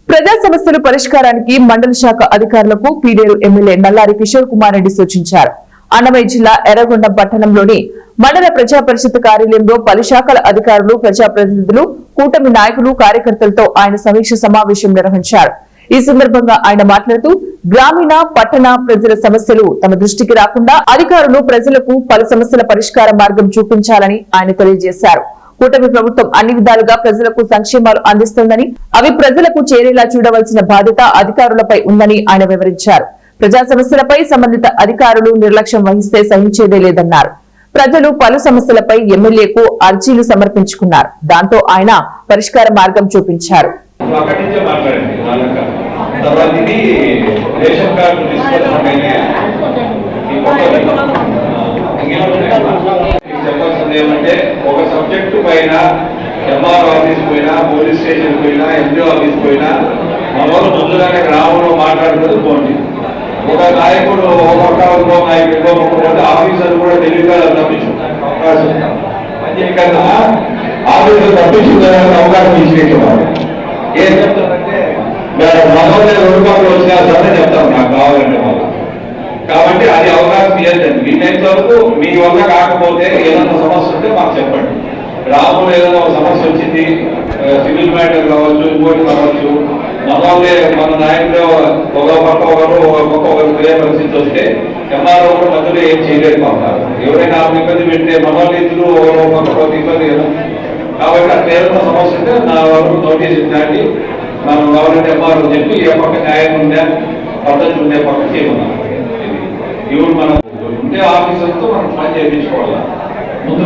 ప్రజా సమస్యల పరిష్కారానికి మండల శాఖ అధికారులకు పీడేరు ఎమ్మెల్యే నల్లారి కిషోర్ కుమార్ రెడ్డి సూచించారు. అన్నమయ్య జిల్లా ఎర్రగొండ పట్టణంలోని మండల ప్రజా పరిషత్ కార్యాలయంలో పలు శాఖల అధికారులు, ప్రజాప్రతినిధులు, కూటమి నాయకులు, కార్యకర్తలతో ఆయన సమీక్ష సమావేశం నిర్వహించారు. ఈ సందర్భంగా ఆయన మాట్లాడుతూ గ్రామీణ, పట్టణ ప్రజల సమస్యలు తమ దృష్టికి రాకుండా అధికారులు ప్రజలకు పలు సమస్యల పరిష్కార మార్గం చూపించాలని ఆయన తెలియజేశారు. కూటమి ప్రభుత్వం అన్ని విధాలుగా ప్రజలకు సంక్షేమాలు అందిస్తోందని, అవి ప్రజలకు చేరేలా చూడవలసిన బాధ్యత అధికారులపై ఉందని ఆయన వివరించారు. ప్రజా సమస్యలపై సంబంధిత అధికారులు నిర్లక్ష్యం వహిస్తే సహించేదే లేదన్నారు. ప్రజలు పలు సమస్యలపై ఎమ్మెల్యేకు అర్జీలు సమర్పించుకున్నారు. దాంతో ఆయన పరిష్కార మార్గం చూపించారు. ఒక సబ్జెక్టు పైన ఎంఆర్ ఆఫీస్ పోయినా, పోలీస్ స్టేషన్ పోయినా, ఎంపీఓ ఆఫీస్ పోయినా మనోళ్ళు ముందుగానే గ్రామంలో మాట్లాడుతుంది పోండి. ఒక నాయకుడు ఇంకో నాయకుడు ఒక్కొక్కటి ఆఫీసర్ కూడా తెలివిగా తప్పించుకుంటారు అవకాశం. అంతేకన్నా ఆఫీసర్ తప్పించుకోవడానికి అవకాశం ఇచ్చేవాడు. ఏం చెప్తారంటే మనోళ్ళ రూపంలో వచ్చినా సరే చెప్తాం నాకు కావాలంటే వాళ్ళు. కాబట్టి అది అవకాశం ఇవ్వద్దండి. వీలైనంత వరకు మీ వల్ల కాకపోతే ఏదైనా సమస్య ఉంటే మాకు చెప్పండి. గ్రామంలో ఏదైనా ఒక సమస్య వచ్చింది, సివిల్ మ్యాటర్ కావచ్చు, ఇంకోటి కావచ్చు, మనోళ్ళే మన నాయకులు ఒక పక్క ఒకరు వేరే పరిస్థితి వస్తే ఎంఆర్ఓ కూడా మధ్యలో ఏం చేయలేకపోతారు. ఎవరైనా ఇబ్బంది పెడితే మనోళ్ళు ఇద్దరు ఒక పక్క ఇబ్బంది కదా. కాబట్టి అట్లా ఏదైనా సమస్య ఉంటే నా వరకు నోటీస్ ఇచ్చాండి, మనం గవర్నమెంట్ ఎంఆర్ఓ చెప్పి ఏ పక్క న్యాయం ఉందా, పద్ధతి ఉండే పక్క చేయమన్నారు. ఇవి మనం ఉండే ఆఫీసర్తో మనం పని చేయించుకోవాలి. ముందు